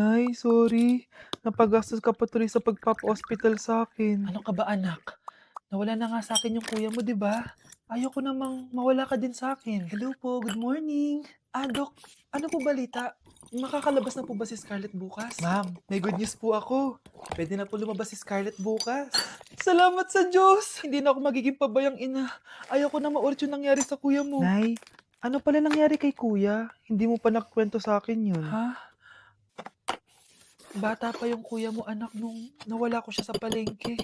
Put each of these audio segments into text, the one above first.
Ay, sorry. Napagastos ka pa tuloy sa pagpapa-hospital sa akin. Ano ka ba anak? Nawala na nga sa akin yung kuya mo, 'di ba? Ayoko namang mawala ka din sa akin. Hello po, good morning. Dok, ano po balita? Makakalabas na po ba si Scarlett bukas? Ma'am, may good news po ako. Pwede na po lumabas si Scarlett bukas. Salamat sa Diyos! Hindi na ako magiging pabayang ina. Ayoko na maulit yung nangyari sa kuya mo. Nay, ano pala nangyari kay kuya? Hindi mo pa nakwento sa akin yun. Ha? Bata pa yung kuya mo anak nung nawala ko siya sa palengke.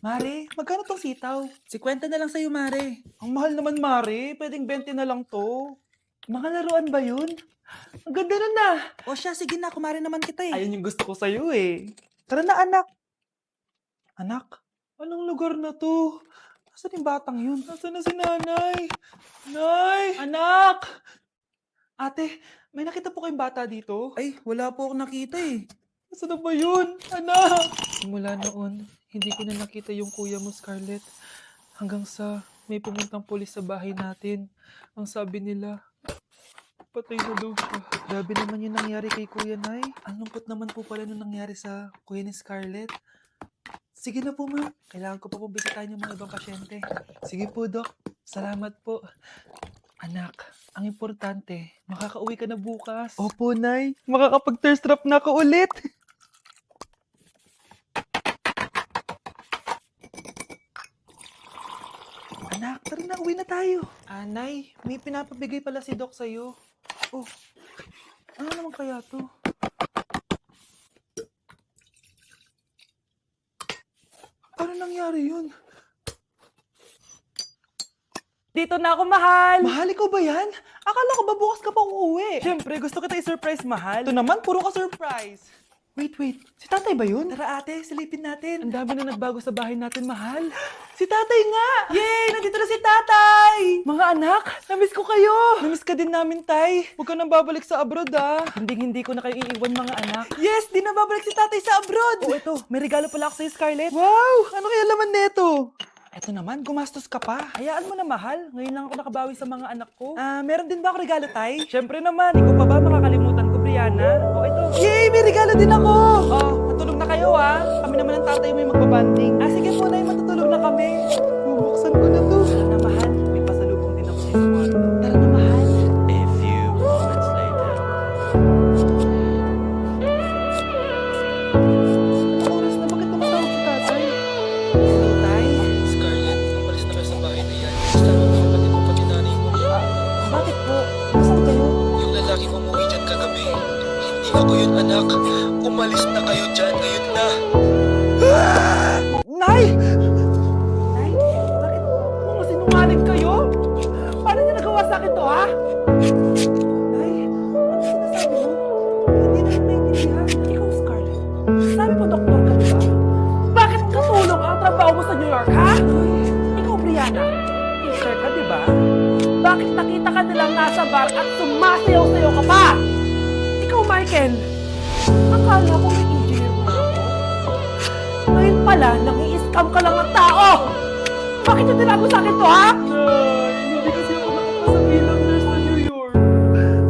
Mare, magkano tong sitaw? 50 na lang sa'yo, Mare. Ang mahal naman, Mare. Pwedeng 20 na lang to. Mga laruan ba yun? Ang ganda nun na! O siya, sige na, kumare naman kita eh. Ayun yung gusto ko sa'yo eh. Tara na, anak. Anak, anong lugar na to? Nasaan yung batang yun? Nasaan na si nanay? Nay! Anak! Ate, may nakita po kayong bata dito? Ay, wala po akong nakita eh. Nasaan na ba yun? Anak! Simula noon, hindi ko na nakita yung kuya mo, Scarlett. Hanggang sa may pumuntang pulis sa bahay natin. Ang sabi nila, patay na daw siya. Grabe naman yung nangyari kay Kuya Nay. Ang lungkot naman po pala nung nangyari sa kuya ni Scarlett. Sige na po, ma'am. Kailangan ko pa pong bisitahin yung mga ibang pasyente. Sige po, Dok. Salamat po. Anak, ang importante, makakauwi ka na bukas. Opo, Nay. Makakapag-thirst trap na ako ulit. Anak, tara na. Uwi na tayo. Nay, may pinapabigay pala si Doc sa'yo. Oh, ano naman kaya to? Paano nangyari yun? Dito na ako, mahal! Mahal, ikaw ba yan? Akala ko ba bukas ka pa uuwi? Siyempre, gusto kita i-surprise, mahal. Ito naman, puro ka surprise. Wait. Si tatay ba yun? Tara ate, silipin natin. Ang dami na nagbago sa bahay natin, mahal. Si tatay nga! Yay! Nandito na si tatay! Mga anak, namiss ko kayo. Namiss ka din namin, tay. Huwag ka nang babalik sa abroad, ah. Hindi ko na kayo iiwan, mga anak. Yes, di na babalik si tatay sa abroad. Oh, ito, may regalo pala ako sa'yo, Scarlett. Wow, ano kaya laman neto? Eto naman, gumastos ka pa. Hayaan mo na, mahal. Ngayon lang ako nakabawi sa mga anak ko. Meron din ba ako regalo, tay? Siyempre naman. Ikaw pa ba makakalimutan ko, Brianna? Oh, ito. Yay, may regalo din ako. Oh, matulog na kayo, Kami naman ng tatay mo yung magbabanding. Sige po, nay, matutulog na kami. Bubuksan ko na to. Tara na, mahal. May pasalubong din ako sa'yo sa kwarto. Tara na, mahal. A few moments later. Anong oras na? Bakit tumatawag si tatay? Hello, tay. Scarlett, umalis na kayo sa bahay na yan. Gusto mo mga kapatid mo pati nanay mo. Bakit po? Nasaan kayo? Yung lalaking umuwi dyan kagabi. Hindi ako yun, anak. Umalis na kayo dyan ngayon na. Nay! Nay, bakit mga sinungaling kayo? Paano niyo nagawa sa akin to, ha? Nay, ano sinasabi mo? Hindi na maintindihan. Ikaw, Scarlett. Sabi mo, doktor ka, diba? Bakit katulong ang trabaho mo sa New York, ha? Ikaw, Brianna. Teacher ka, diba? Bakit nakita ka nilang nasa bar at sumasayaw-sayaw ka pa? Ikaw, Michael. Akala ko may engineer na ako. Ngayon pala, nang-i-scam ka lang ng tao! Bakit yung tinago sa akin to, ha? Nay, hindi kasi ako nakapasa bilang nurse sa New York.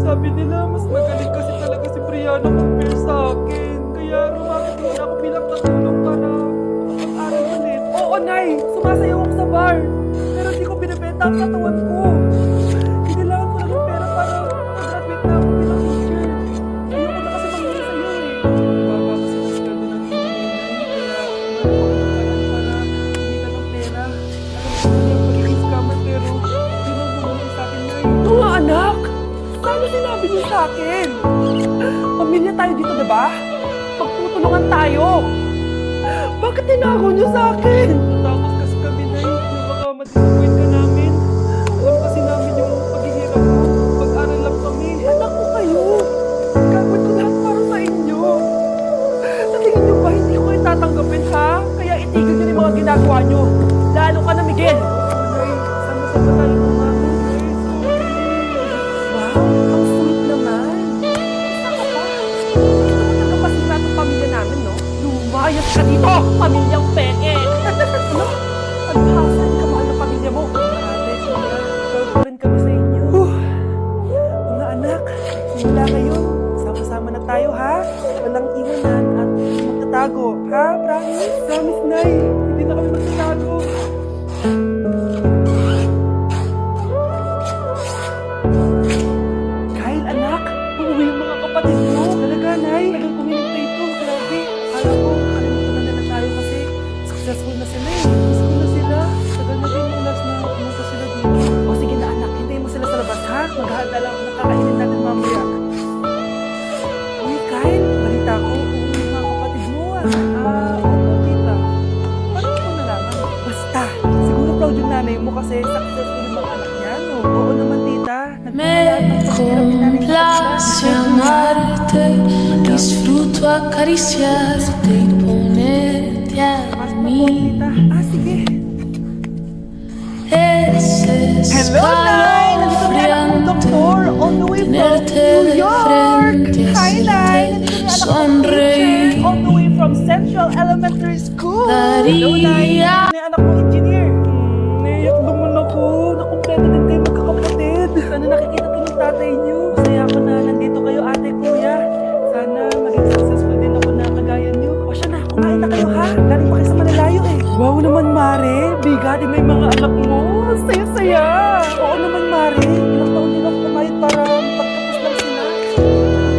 Sabi nila, mas magaling kasi talaga si Brianna compare sa akin. Kaya rumapit muna ako bilang katulong para mag-aral ulit. Oo, Nay! Sumasayaw ako sa bar! Pero hindi ko binibenta ang katawan ko. Kailangan ko lang ng pera para mag-graduate na ako bilang teacher. Ayoko na kasi mangyari sa'yo, eh. Baba kasi masyado ng hinihinay, kaya meron akong parang para hindi ka ng pera. Alam ko na yung pagiging scammer, pero tinubulong sa akin, Nay. Mga anak! Paano sinabi niyo sa akin? Pamilya tayo dito, diba? Magtutulungan tayo! Bakit tinago niyo sa akin? Natakot kasi kami, Nay, na baka ma-disappoint ka namin. Alam kasi namin yung paghihirap mo. Pag-aral lang kami. Anak ko kayo! Gagawin ko lahat para sa inyo! Sa tingin niyo ba hindi ko kayo tatanggapin, ha? Kaya itigil niyo yung mga ginagawa niyo. Lalo ka na, Miguel! Nay, sama-sama tayo kumain. Nay, sorry. Wow, ang sweet naman. Isa ka pa. Gusto mo tagapasira itong pamilya namin, no? Lumayas ka dito, pamilyang peke! Ano? Palibhasa, hindi ka mahal ng pamilya mo. Ate, kuya, proud pa rin kami sa inyo. Mga anak, simula ngayon, sama-sama na tayo, ha? Walang magtatago. Ha? Promise? Promise, Nay. Hindi na kami magtatago. Kyle, anak, uuwi yung mga kapatid mo. Talaga, Nay. Tagal kuminig na ito. Grabe. Akala ko, nakalimutan na nila tayo kasi successful na sila eh. Successful na sila. Tagal na din yung last na pumunta sila dito. O sige na, anak. Hintayin mo sila sa labas, ha? Maghahanda lang. Nakakainin natin mamaya. Uy, Kyle, balita ko. Uuwi yung mga kapatid mo opo, tita. Paano mo nalaman? Basta, siguro proud yung nanay mo kasi successful yung mga anak niya, no? Oo naman, tita. Me complace amarte, disfruto acariciarte y ponerte a Mas pa po, mí. tita. Sige. Ese Hello, Nay! Nandito na anak ng doktor on the way from tenerte New de York! frente, Hi, Nay! Nandito na anak ng sonreír. teacher on the way from Central Elementary School! Hello, Nay! Daría Ano yung anak mong engineer? Naiyak naman ako. Nakumpleto din kayo magkakapatid. Sana nakikita to ng tatay niyo. Masaya ako na nandito kayo, ate, kuya. Sana maging successful din ako na kagaya niyo. O siya na, kumain na kayo ha. Galing pa kayo sa Manalayo eh. Wow naman, Mare. Bigati may mga anak mo. Ang saya-saya. Oo naman, Mare. Ilang taon din ako kumayad para pagtapos lang sila.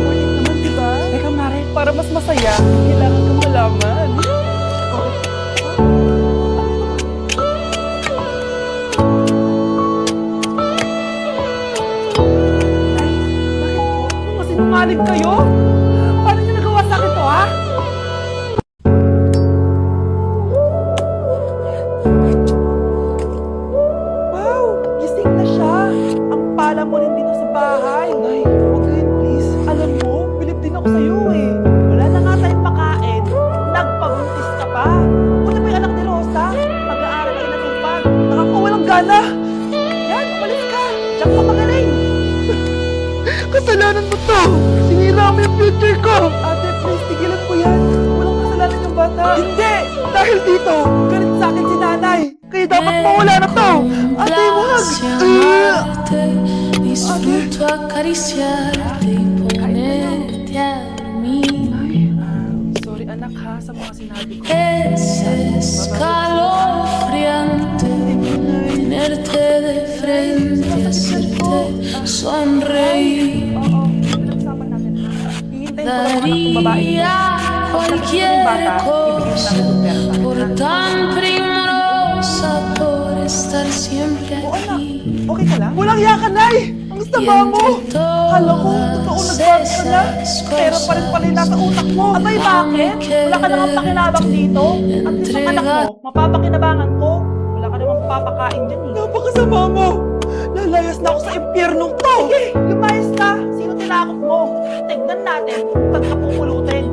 Worth it naman, diba? Teka, Mare, para mas masaya, kailangan kang malaman. Mga sinungaling kayo? Paano niyo nagawa sa akin to, ha? Wow! Gising na siya! Ang pala mo rin dito sa bahay. Nay, huwag ganyan, please. Alam mo, bilib din ako sa'yo eh. Wala na nga tayong makain. Nagpabuntis ka pa. Buti pa yung anak ni Rosa. Mag-aaral ay natupag. Nakakawalang gana. Yan, umalis ka. Diyan ka magaling. Kasalanan mo to! Sinira mo yung future ko! Ate, please, tigilan ko yan. Walang kasalanan yung bata. Hindi! Dahil dito, galit sa akin si nanay. Kaya dapat mawala na to! Ate, wag! amarte, disfruto acariciarte y ponerte a mí. Sorry anak ha sa mga sinabi ko. Es escalofriante tenerte de frente, hacerte sonreír. Oo, pinagsama natin ha. Hihintayin ko lang anak ng babae mo. Daría cualquier cosa por tan primorosa, por estar siempre Oo anak, aquí. okay ka lang? Walang hiya ka, Nay! Ang sama mo! Kala ko, totoo nag-work ka na. Pero pa rin pala yung nasa utak mo. Abay, bakit? Wala ka namang pakinabang dito. At least ang anak mo, mapapakinabangan ko. Wala ka namang papakain dyan eh. Napakasama mo! Lalayas na ako sa impyernong to! Sige, lumayas ka! Sino tinakot mo? Tignan natin kung saan ka pupulutin.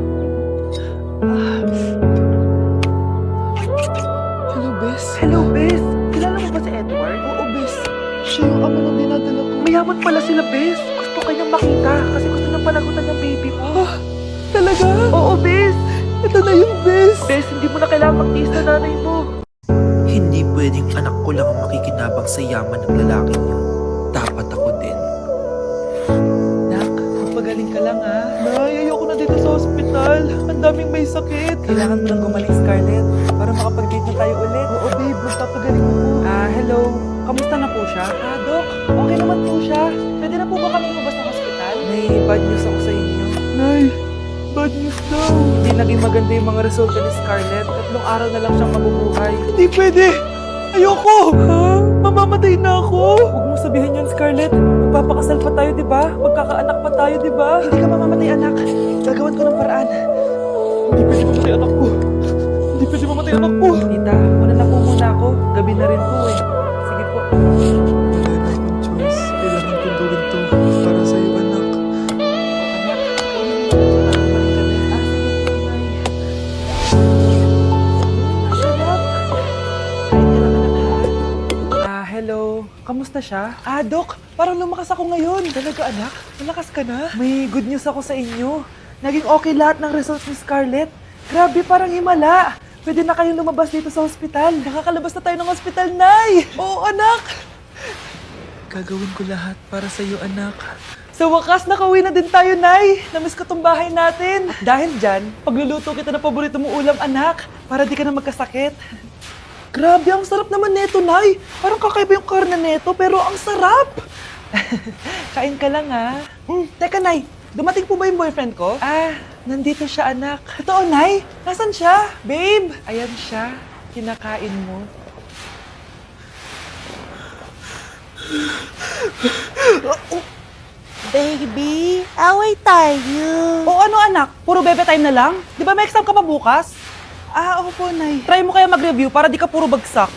Hello, Bes. Hello, Bes. Kilala mo ba si Edward? Oo, Bes. Siya yung ama ng dinadala ko. Mayaman pala sila, Bes. Gusto kanyang makita kasi gusto niyang panagutan yung baby mo. Talaga? Oo, Bes. Ito na yung Bes. Bes, hindi mo na kailangan magtiis na nanay mo. Hindi pwedeng anak ko lang ang makikinabang sa yaman ng lalaking yun. Dapat ako din. Nak, magpagaling ka lang ha. Nay, ayoko na dito sa ospital. Ang daming may sakit. Kailangan mo lang gumaling, Scarlett, para makapag-date na tayo ulit. Oo, babe. Magpapagaling mo po. Hello. Kamusta na po siya? Doc. Okay naman po siya. Pwede na po ba kami lumabas ng ospital? May bad news ako sa inyo. Nay, bad news daw. Hindi naging maganda yung mga resulta ni Scarlett. 3 araw na lang siyang mabubuhay. Hindi pwede! Ayoko! Ha? Mamamatay na ako! Huwag mo sabihin yun, Scarlett. Magpapakasal pa tayo, di ba? Magkakaanak pa tayo, di ba? Hindi ka mamamatay, anak. Gagawan ko ng paraan. Hindi pwede mamatay anak ko. Hindi pwede mamatay anak ko. Tita, muna na po muna ako. Gabi na rin po eh. Sige po. Wala na akong choice. Kailangan kong gawin to. Para sa'yo, anak. Anak, kainin mo na para bumalik ka na. Sige po, Nay. Sarap. Kain ka lang, anak, ha? Hello. Kamusta siya? Doc, parang lumakas ako ngayon. Talaga, anak? Malakas ka na? May good news ako sa inyo. Naging okay lahat ng results ni Scarlett. Grabe, parang himala. Pwede na kayong lumabas dito sa ospital. Nakakalabas na tayo ng ospital, Nay! Oo, anak! Gagawin ko lahat para sa'yo, anak. Sa wakas, nakauwi na din tayo, Nay. Namiss ko tong bahay natin. At dahil dyan, pagluluto kita ng paborito mong ulam, anak, para di ka na magkasakit. Grabe, ang sarap naman neto, Nay. Parang kakaiba yung karne neto, pero ang sarap. Kain ka lang, ha? Teka, Nay, dumating po ba yung boyfriend ko? Ah, nandito siya, anak. Totoo, Nay? Nasaan siya? Babe, ayan siya. Kinakain mo. Baby, away tayo. O ano, anak? Puro bebe time na lang? Di ba may exam ka pa bukas? Ah, opo, Nay. Try mo kaya mag-review para di ka puro bagsak.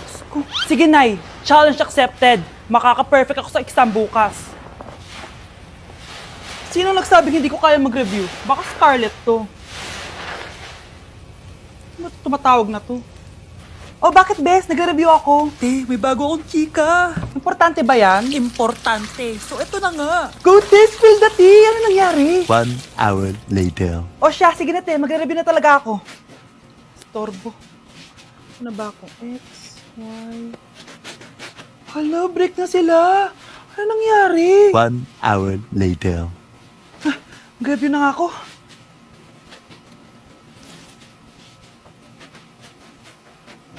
Sige, Nay. Challenge accepted. Makaka-perfect ako sa exam bukas. Sino nagsabing hindi ko kaya mag-review? Baka Scarlett to. Ba't tumatawag na to? Oh, bakit, Bes? Nag-review ako. May bago akong chika. Importante ba yan? Importante. So, ito na nga. Go, Tess! Spill the tea! Ano nangyari? 1 hour later. O siya, sige na, te. Magre-review na talaga ako. Storbo. Ano ba ako? X, Y... Hala, break na sila. Ano nangyari? 1 hour later. Mag-review na nga ako.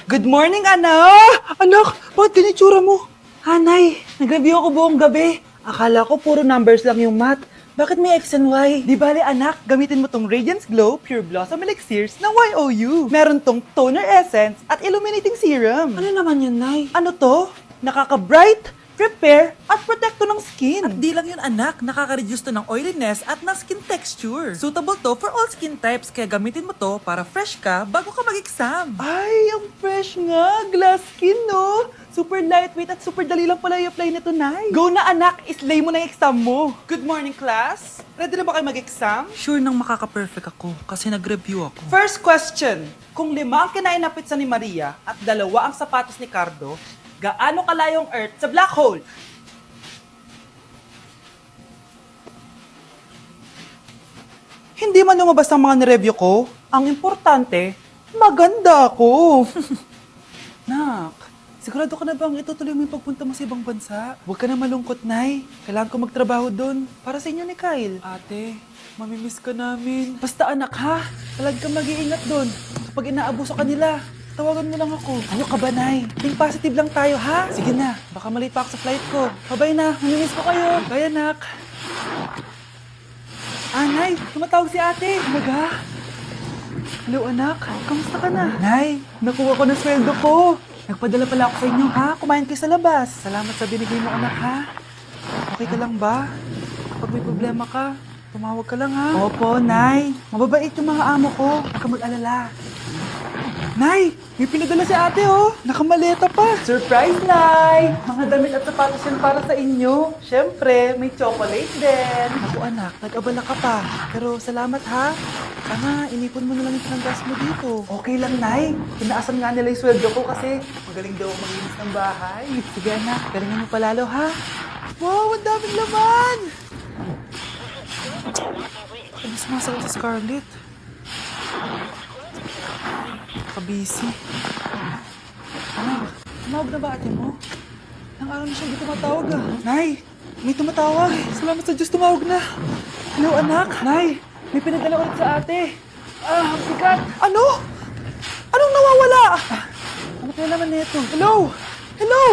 Good morning, anak! Anak, bakit ganyan itsura mo? Hanay, nag-review ako buong gabi. Akala ko puro numbers lang yung math. Bakit may X and Y? Di bale, anak, gamitin mo tong Radiance Glow Pure Blossom Elixirs ng YOU. Meron tong toner essence at illuminating serum. Ano naman yun, Nay? Ano to? Nakaka-bright, prepare, at protecto ng skin. At di lang yun anak, nakaka-reduce to ng oiliness at ng skin texture. Suitable to for all skin types, kaya gamitin mo to para fresh ka bago ka mag-exam. Ay, ang fresh nga. Glass skin, no? Super lightweight at super dali lang pala i-apply nito, Nay. Go na, anak. Islay mo na yung exam mo. Good morning, class. Ready na ba kayo mag-exam? Sure nang makaka-perfect ako kasi nag-review ako. First question. Kung 5 ang kinain na pizza ni Maria at 2 ang sapatos ni Cardo, gaano kalayong Earth sa black hole? Hindi man lumabas ang mga nireview ko. Ang importante, maganda ako. Nak, sigurado ka na bang itutuloy mo yung pagpunta mo sa ibang bansa? Huwag ka na malungkot, Nay. Kailangan ko magtrabaho doon para sa inyo ni Kyle. Ate, mamimiss ka namin. Basta anak ha, palagi kang mag-iingat doon. Kapag inaabuso ka nila, tawagan mo lang ako. Ano ka ba, Nay? Think positive lang tayo, ha? Sige na, baka malate pa ako sa flight ko. Bye-bye na, mamimiss ko kayo. Bye, anak. Ah, Nay, tumatawag si ate. Talaga? Hello, anak. Kamusta ka na? Nay, nakuha ko ng sweldo ko. Nagpadala pala ako sa inyo, ha? Kumain kayo sa labas. Salamat sa binigay mo, anak, ha? Okay ka lang ba? Kapag may problema ka, tumawag ka lang, ha? Opo, Nay. Mababait yung mga amo ko. Huwag ka mag-alala. Nay, may pinadala si ate, oh. Nakamaleta pa. Surprise, Nay! Mga damit at sapatos yan para sa inyo. Siyempre, may chocolate din. Ako, anak, nag-abala ka pa. Pero salamat, ha? Sana, inipon mo na lang yung pinanggas mo dito. Okay lang, Nay. Pinaasan nga nila yung sweldo ko kasi magaling daw ako maglinis ng bahay. Sige, anak. Galingan mo palalo, ha? Wow, ang daming laman! Ano sumasagot si Scarlett? Busy. Anak, tumawag na ba ate mo? Nang araw na siya hindi tumatawag ah. Nay, may tumatawag. Salamat sa Diyos, tumawag na. Hello anak. Nay, may pinadala ulit sa ate. Ah, ang bigat. Ano? Anong nawawala? Ano kaya naman nito? Hello? Hello?